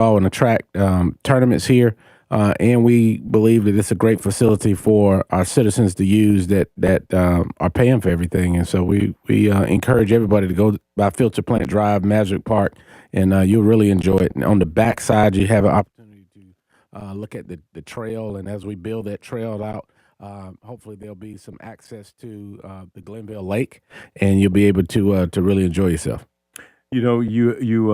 basketball and the track tournaments here. And we believe that it's a great facility for our citizens to use that are paying for everything. And so we encourage everybody to go by Filter Plant Drive, Magic Park, and you'll really enjoy it. And on the back side, you have an opportunity to look at the trail. And as we build that trail out, hopefully there'll be some access to the Glenville Lake, and you'll be able to really enjoy yourself. You know, you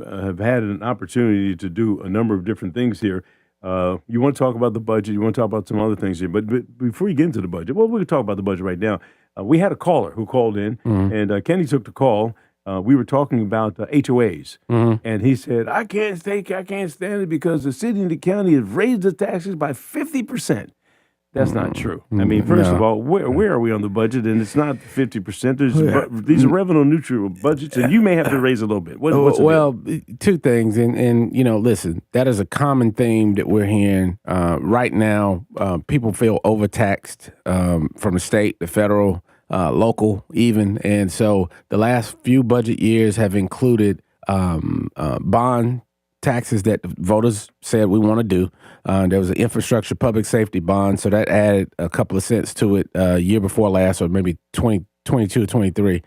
have had an opportunity to do a number of different things here. You want to talk about the budget. You want to talk about some other things here. But before you get into the budget, well, we can talk about the budget right now. We had a caller who called in, and Kenny took the call. We were talking about HOAs, and he said, I can't stand it because the city and the county have raised the taxes by 50%. That's not true. I mean, first of all, where are we on the budget? And it's not 50%. These are revenue neutral budgets, and you may have to raise a little bit. Well, two things. And you know, listen, that is a common theme that we're hearing. Right now, people feel overtaxed from the state, the federal, local even. And so the last few budget years have included bond taxes that the voters said we want to do. There was an infrastructure public safety bond, so that added a couple of cents to it year before last, or maybe 2022 or 23.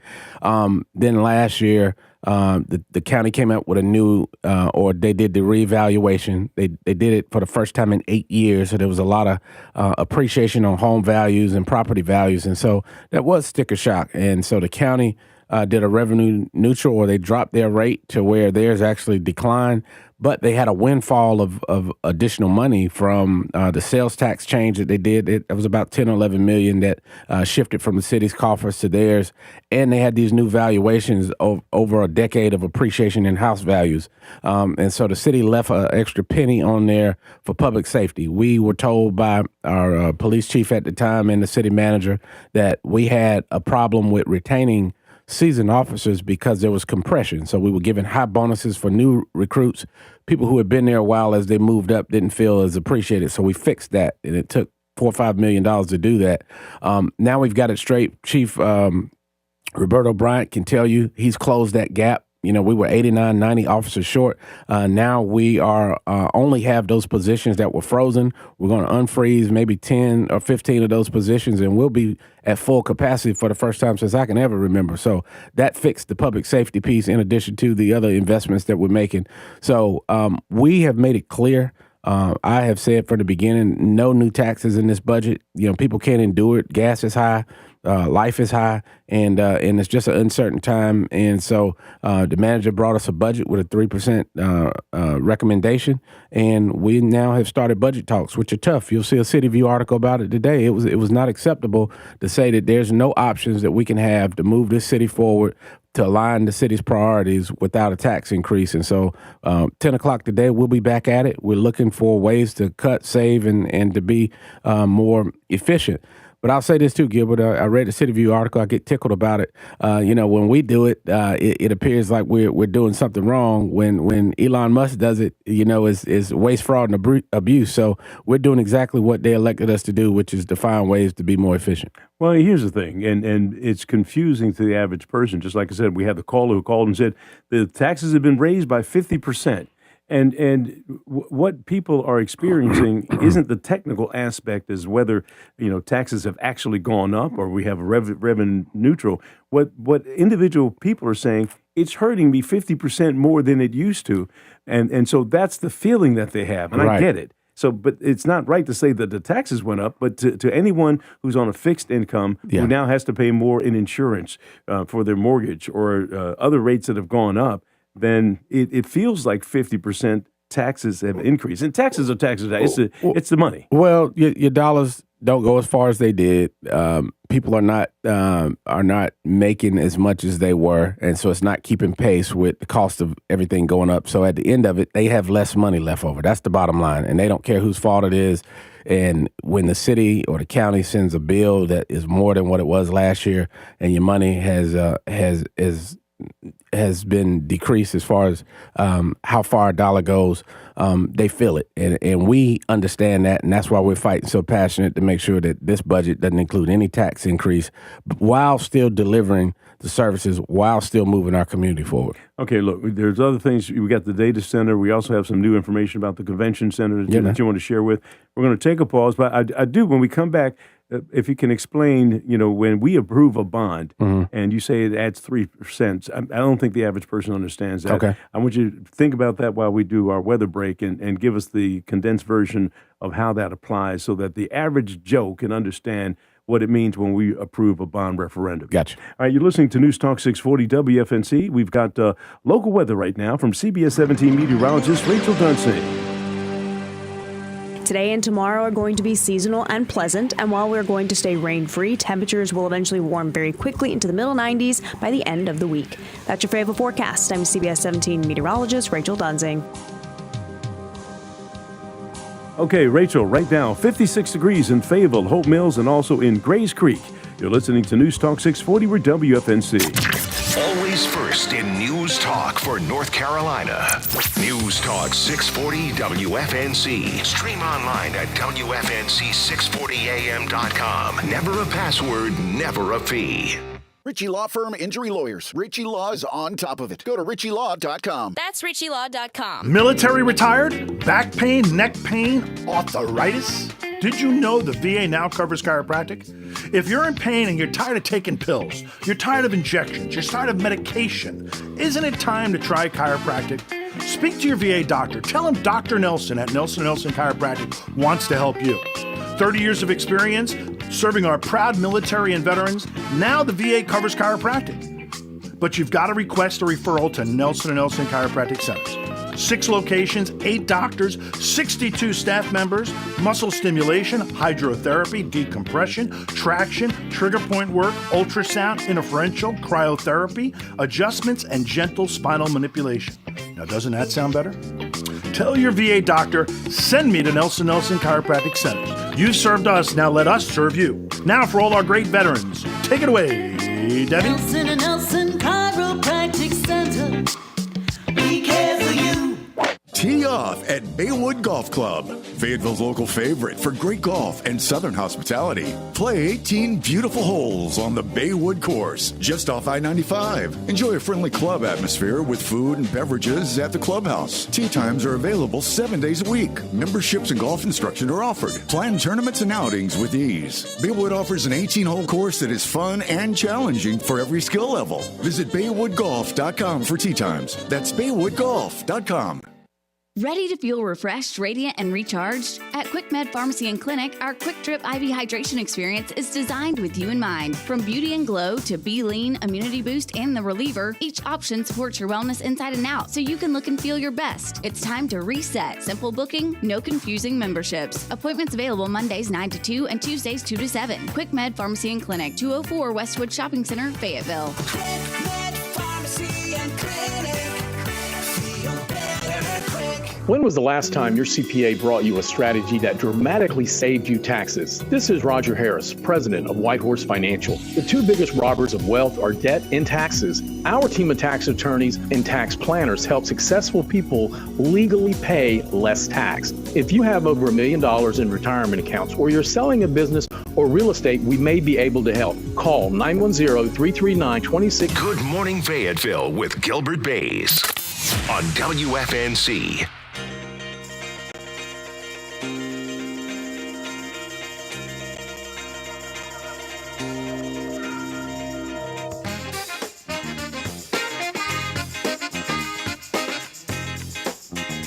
Then last year, the county came up with a new, or they did the reevaluation. They did it for the first time in 8 years, so there was a lot of appreciation on home values and property values, and so that was sticker shock. And so the county did a revenue neutral, or they dropped their rate to where theirs actually declined, but they had a windfall of additional money from the sales tax change that they did. It was about 10 or 11 million that shifted from the city's coffers to theirs, and they had these new valuations over a decade of appreciation in house values. And so the city left an extra penny on there for public safety. We were told by our police chief at the time and the city manager that we had a problem with retaining seasoned officers because there was compression. So we were giving high bonuses for new recruits. People who had been there a while, as they moved up, didn't feel as appreciated. So we fixed that, and it took $4 or $5 million to do that. Now we've got it straight. Chief Roberto Bryant can tell you he's closed that gap. You know, we were 89, 90 officers short. Now we are only have those positions that were frozen. We're going to unfreeze maybe 10 or 15 of those positions, and we'll be at full capacity for the first time since I can ever remember. So that fixed the public safety piece in addition to the other investments that we're making. So we have made it clear. I have said from the beginning, no new taxes in this budget. You know, people can't endure it. Gas is high. Life is high, and it's just an uncertain time. And so the manager brought us a budget with a 3% recommendation, and we now have started budget talks, which are tough. You'll see a City View article about it today. It was not acceptable to say that there's no options that we can have to move this city forward to align the city's priorities without a tax increase. And so 10 o'clock today, we'll be back at it. We're looking for ways to cut, save, and to be more efficient. But I'll say this too, Gilbert. I read the City View article. I get tickled about it. You know, when we do it, it appears like we're doing something wrong. When Elon Musk does it, you know, is waste, fraud, and abuse. So we're doing exactly what they elected us to do, which is to find ways to be more efficient. Well, here's the thing, and it's confusing to the average person. Just like I said, we had the caller who called and said the taxes have been raised by 50%. And what people are experiencing isn't the technical aspect as whether, you know, taxes have actually gone up or we have revenue neutral. What individual people are saying, it's hurting me 50% more than it used to. And so that's the feeling that they have. And I get it. So, but it's not right to say that the taxes went up, but to anyone who's on a fixed income who now has to pay more in insurance for their mortgage or other rates that have gone up, then it feels like 50% taxes have increased. And taxes are taxes. It's the money. Well, your dollars don't go as far as they did. People are not making as much as they were, and so it's not keeping pace with the cost of everything going up. So at the end of it, they have less money left over. That's the bottom line, and they don't care whose fault it is. And when the city or the county sends a bill that is more than what it was last year, and your money has has been decreased as far as how far a dollar goes. They feel it, and we understand that, and that's why we're fighting so passionate to make sure that this budget doesn't include any tax increase while still delivering the services, while still moving our community forward. Okay, look, there's other things. We got the data center. We also have some new information about the convention center that you want to share with. We're going to take a pause, but I do, when we come back, if you can explain, when we approve a bond and you say it adds 3%, I don't think the average person understands that. Okay. I want you to think about that while we do our weather break and give us the condensed version of how that applies so that the average Joe can understand what it means when we approve a bond referendum. Gotcha. All right, you're listening to News Talk 640 WFNC. We've got local weather right now from CBS 17 meteorologist Rachel Dunsey. Today and tomorrow are going to be seasonal and pleasant, and while we're going to stay rain-free, temperatures will eventually warm very quickly into the middle 90s by the end of the week. That's your Fayetteville forecast. I'm CBS 17 meteorologist Rachel Dunsey. Okay, Rachel, right now, 56 degrees in Fayetteville, Hope Mills, and also in Grays Creek. You're listening to News Talk 640 with WFNC. Always first in News Talk for North Carolina. News Talk 640 WFNC. Stream online at WFNC640am.com. Never a password, never a fee. Ritchie Law Firm Injury Lawyers. Ritchie Law is on top of it. Go to ritchielaw.com. That's ritchielaw.com. Military retired? Back pain, neck pain, arthritis? Did you know the VA now covers chiropractic? If you're in pain and you're tired of taking pills, you're tired of injections, you're tired of medication, isn't it time to try chiropractic? Speak to your VA doctor. Tell him Dr. Nelson at Nelson Nelson Chiropractic wants to help you. 30 years of experience serving our proud military and veterans. Now the VA covers chiropractic. But you've got to request a referral to Nelson Nelson Chiropractic Centers. 6 locations, 8 doctors, 62 staff members, muscle stimulation, hydrotherapy, decompression, traction, trigger point work, ultrasound, interferential, cryotherapy, adjustments, and gentle spinal manipulation. Now, doesn't that sound better? Tell your VA doctor, send me to Nelson Nelson Chiropractic Centers. You've served us, now let us serve you. Now for all our great veterans, take it away, Debbie. Nelson and Nelson Chiropractic Center. We care for you. Tee off at Baywood Golf Club, Fayetteville's local favorite for great golf and southern hospitality. Play 18 beautiful holes on the Baywood course, just off I-95. Enjoy a friendly club atmosphere with food and beverages at the clubhouse. Tee times are available 7 days a week. Memberships and golf instruction are offered. Plan tournaments and outings with ease. Baywood offers an 18-hole course that is fun and challenging for every skill level. Visit BaywoodGolf.com for tee times. That's BaywoodGolf.com. Ready to feel refreshed, radiant, and recharged? At Quick Med Pharmacy and Clinic, our Quick Drip IV hydration experience is designed with you in mind. From Beauty and Glow to Be Lean, Immunity Boost, and the Reliever, each option supports your wellness inside and out so you can look and feel your best. It's time to reset. Simple booking, no confusing memberships. Appointments available Mondays 9 to 2 and Tuesdays 2 to 7. Quick Med Pharmacy and Clinic, 204 Westwood Shopping Center, Fayetteville. Quick Med Pharmacy and Clinic. Feel better quick. When was the last time your CPA brought you a strategy that dramatically saved you taxes? This is Roger Harris, president of Whitehorse Financial. The 2 biggest robbers of wealth are debt and taxes. Our team of tax attorneys and tax planners help successful people legally pay less tax. If you have over $1 million in retirement accounts or you're selling a business or real estate, we may be able to help. Call 910-339-26. Good Morning Fayetteville with Gilbert Bays on WFNC.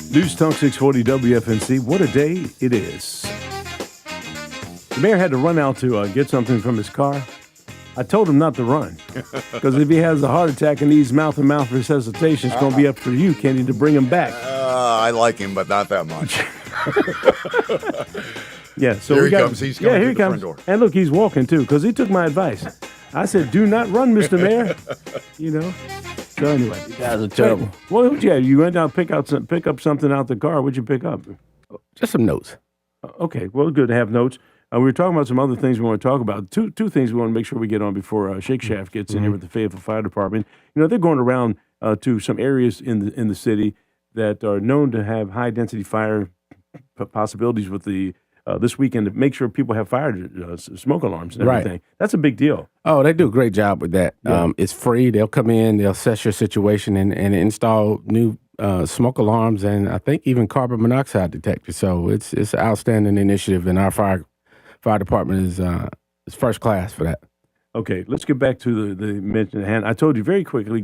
News Talk 640 WFNC. What a day it is. The mayor had to run out to get something from his car. I told him not to run because if he has a heart attack and needs mouth-to-mouth resuscitation, it's going to be up for you, Kenny, to bring him back. I like him, but not that much. Yeah, so here we he got, comes. He's coming here through he the comes. front door. And look, he's walking too because he took my advice. I said, "Do not run, Mr. Mayor." You know. So anyway, You guys are terrible. Well, what'd you have? You went down pick up something out the car. What'd you pick up? Just some notes. Okay, well, good to have notes. We were talking about some other things we want to talk about. Two things we want to make sure we get on before Shake Shaft gets in here with the Fayetteville Fire Department. They're going around to some areas in the city that are known to have high density fire possibilities with the this weekend to make sure people have fire smoke alarms and everything. Right. That's a big deal. Oh, they do a great job with that. Yeah. It's free. They'll come in, they'll assess your situation and install new smoke alarms and I think even carbon monoxide detectors. So it's an outstanding initiative, and our fire department is first class for that. Okay, let's get back to the mention at hand. I told you very quickly,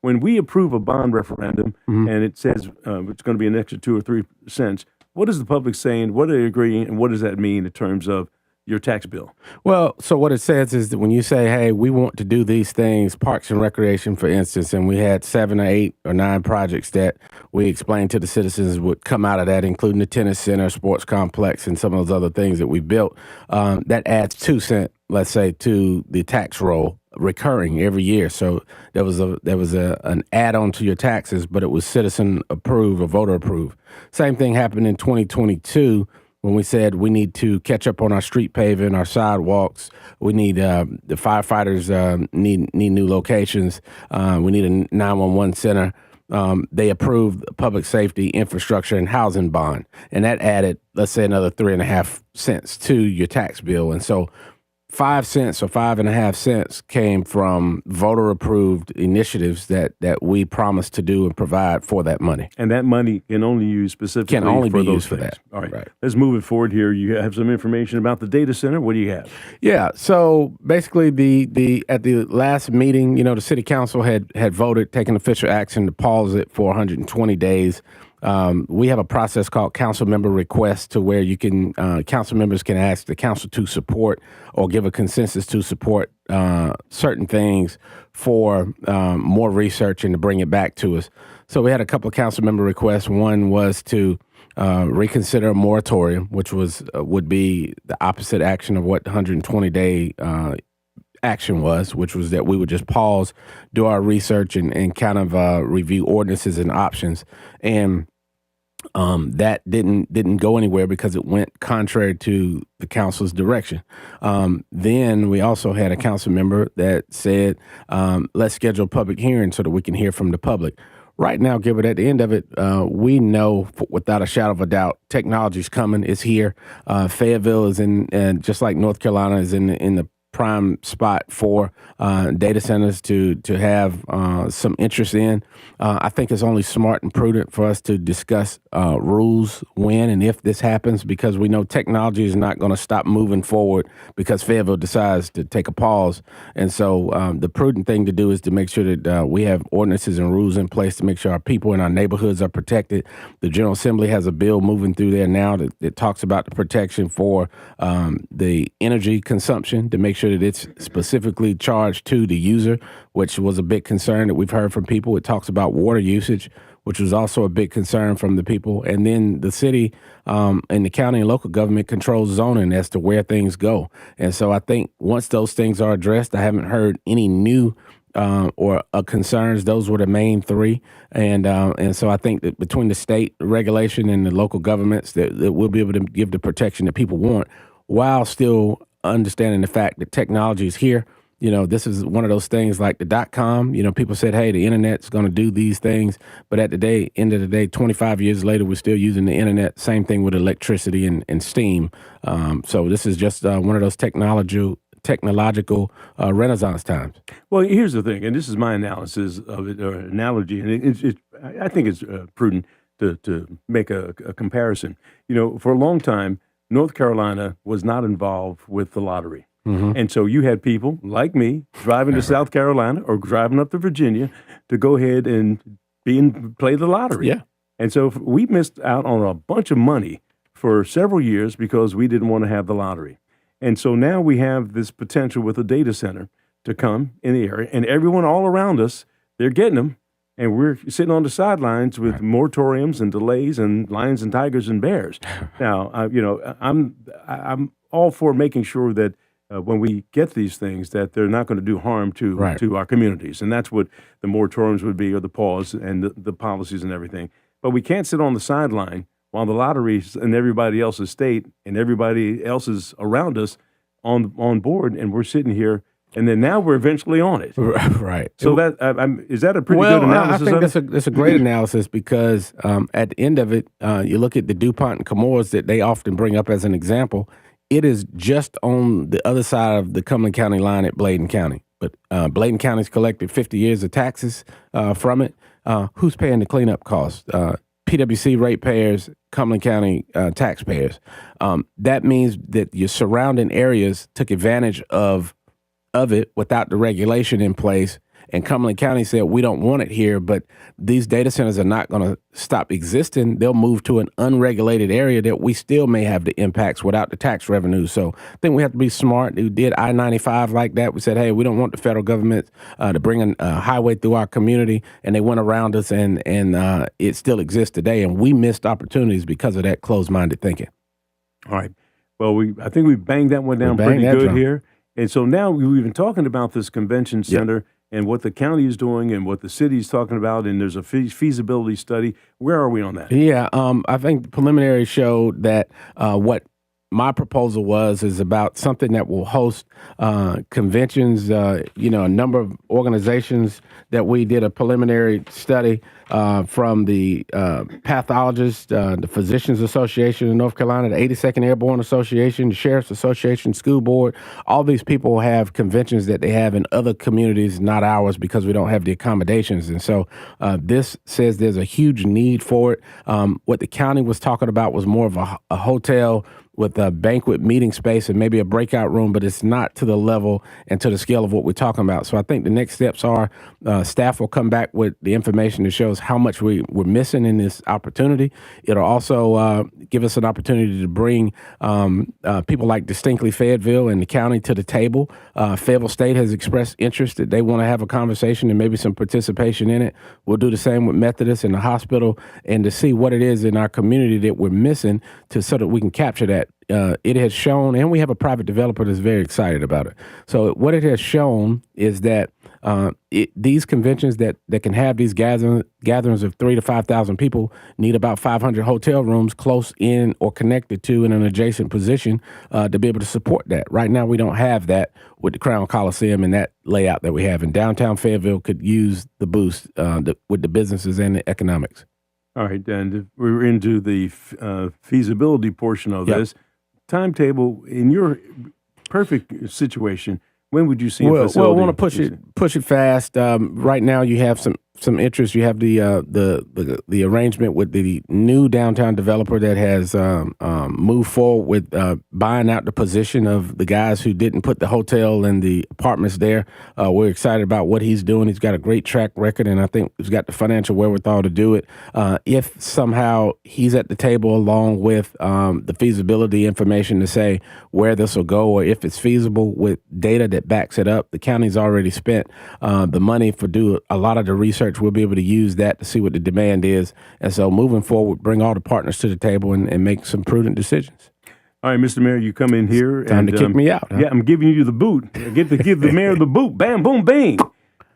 when we approve a bond referendum and it says it's going to be an extra 2 or 3 cents, what is the public saying? What are they agreeing? And what does that mean in terms of your tax bill? Well, so what it says is that when you say, hey, we want to do these things, parks and recreation, for instance, and we had 7 or 8 or 9 projects that we explained to the citizens would come out of that, including the tennis center, sports complex, and some of those other things that we built, that adds 2 cents, let's say, to the tax roll recurring every year. So there was an add-on to your taxes, but it was citizen approved or voter approved. Same thing happened in 2022 when we said we need to catch up on our street paving, our sidewalks. We need the firefighters need new locations. We need a 911 center. They approved public safety, infrastructure, and housing bond, and that added, let's say, another 3.5 cents to your tax bill. And so 5 cents or 5.5 cents came from voter-approved initiatives that we promised to do and provide for that money. And that money can only use specifically can only for be those used for things. that. All right. Right. Let's move it forward here. You have some information about the data center. What do you have? Yeah. So basically, the at the last meeting, the city council had voted, taken official action to pause it for 120 days. We have a process called council member request, to where you can council members can ask the council to support or give a consensus to support certain things for more research and to bring it back to us. So we had a couple of council member requests. One was to reconsider a moratorium, which would be the opposite action of what 120-day action was, which was that we would just pause, do our research, and kind of review ordinances and options. And that didn't go anywhere because it went contrary to the council's direction. Then we also had a council member that said, let's schedule a public hearing so that we can hear from the public. Right now, Gilbert, at the end of it, we know without a shadow of a doubt, technology's coming, it's here. Fayetteville is and just like North Carolina is in the prime spot for data centers to have some interest in. I think it's only smart and prudent for us to discuss rules when and if this happens, because we know technology is not going to stop moving forward because Fayetteville decides to take a pause. And so the prudent thing to do is to make sure that we have ordinances and rules in place to make sure our people in our neighborhoods are protected. The General Assembly has a bill moving through there now that talks about the protection for the energy consumption, to make sure that it's specifically charged to the user, which was a big concern that we've heard from people. It talks about water usage, which was also a big concern from the people. And then the city and the county and local government controls zoning as to where things go. And so I think once those things are addressed, I haven't heard any new or concerns. Those were the main 3. And so I think that between the state regulation and the local governments that we'll be able to give the protection that people want, while still understanding the fact that technology is here. This is one of those things like the .com. People said, hey, the internet's going to do these things. But at the end of the day, 25 years later, we're still using the internet. Same thing with electricity and steam. So this is just one of those technological renaissance times. Well, here's the thing, and this is my analysis of it, or analogy, and I think it's prudent to make a comparison. For a long time, North Carolina was not involved with the lottery. Mm-hmm. And so you had people like me driving to South Carolina or driving up to Virginia to go ahead and play the lottery. Yeah. And so we missed out on a bunch of money for several years because we didn't want to have the lottery. And so now we have this potential with a data center to come in the area, and everyone all around us, they're getting them. And we're sitting on the sidelines with moratoriums and delays and lions and tigers and bears. Now, I'm all for making sure that when we get these things, that they're not going to do harm to our communities, and that's what the moratoriums would be, or the pause and the policies and everything. But we can't sit on the sideline while the lottery's in everybody else's state and everybody else is around us on board, and we're sitting here. And then now we're eventually on it. Right. So is that a pretty good analysis? I think that's a great analysis because at the end of it, you look at the DuPont and Chemours that they often bring up as an example. It is just on the other side of the Cumberland County line at Bladen County. But Bladen County's collected 50 years of taxes from it. Who's paying the cleanup costs? PwC ratepayers, Cumberland County taxpayers. That means that your surrounding areas took advantage of it without the regulation in place. And Cumberland County said, we don't want it here, but these data centers are not going to stop existing. They'll move to an unregulated area that we still may have the impacts without the tax revenue. So I think we have to be smart. We did I-95 like that. We said, hey, we don't want the federal government to bring a highway through our community. And they went around us, and it still exists today. And we missed opportunities because of that closed-minded thinking. All right. Well, I think we banged that one down pretty good here. And so now we've been talking about this convention center and what the county is doing and what the city is talking about, and there's a feasibility study. Where are we on that? Yeah, I think the preliminary showed that what my proposal is about something that will host conventions, a number of organizations that we did a preliminary study from the pathologists, the Physicians Association of North Carolina, the 82nd Airborne Association, the Sheriff's Association, School Board. All these people have conventions that they have in other communities, not ours, because we don't have the accommodations. And so this says there's a huge need for it. What the county was talking about was more of a hotel with a banquet meeting space and maybe a breakout room, but it's not to the level and to the scale of what we're talking about. So I think the next steps are staff will come back with the information that shows how much we're missing in this opportunity. It'll also give us an opportunity to bring people like distinctly Fayetteville and the county to the table. Fayetteville State has expressed interest that they want to have a conversation and maybe some participation in it. We'll do the same with Methodist and the hospital, and to see what it is in our community that we're missing so that we can capture that. It has shown, and we have a private developer that's very excited about it. So what it has shown is that these conventions that can have these gatherings of 3,000 to 5,000 people need about 500 hotel rooms close in or connected to in an adjacent position to be able to support that. Right now, we don't have that with the Crown Coliseum and that layout that we have. And downtown Fayetteville could use the boost with the businesses and the economics. All right, and we're into the feasibility portion of this. Timetable, in your perfect situation, when would you see a facility? Well, I want to push it fast. Right now, you have some interest. You have the arrangement with the new downtown developer that has moved forward with buying out the position of the guys who didn't put the hotel and the apartments there. We're excited about what he's doing. He's got a great track record, and I think he's got the financial wherewithal to do it. If somehow he's at the table along with the feasibility information to say where this will go, or if it's feasible with data that backs it up, the county's already spent the money for do a lot of the research. We'll be able to use that to see what the demand is. And so moving forward, bring all the partners to the table and make some prudent decisions. All right, Mr. Mayor, you come in here. Time to kick me out. Huh? Yeah, I'm giving you the boot. I get to give the mayor the boot. Bam, boom, bing.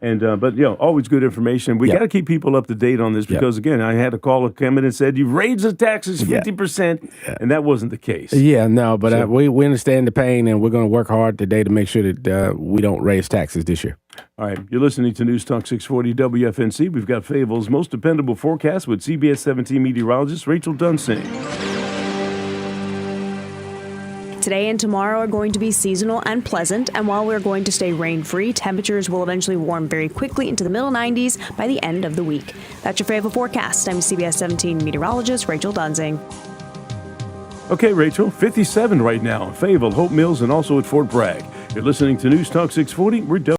And but always good information. We got to keep people up to date on this because again, I had a caller come in and said you raised the taxes 50%, and that wasn't the case. Yeah, no, but we understand the pain, and we're going to work hard today to make sure that we don't raise taxes this year. All right, you're listening to News Talk 640 WFNC. We've got Fayetteville's most dependable forecast with CBS 17 meteorologist Rachel Dunsing. Today and tomorrow are going to be seasonal and pleasant, and while we're going to stay rain-free, temperatures will eventually warm very quickly into the middle 90s by the end of the week. That's your Fayetteville forecast. I'm CBS 17 meteorologist Rachel Dunsing. Okay, Rachel, 57 right now in Fayetteville, Hope Mills, and also at Fort Bragg. You're listening to News Talk 640. We're done.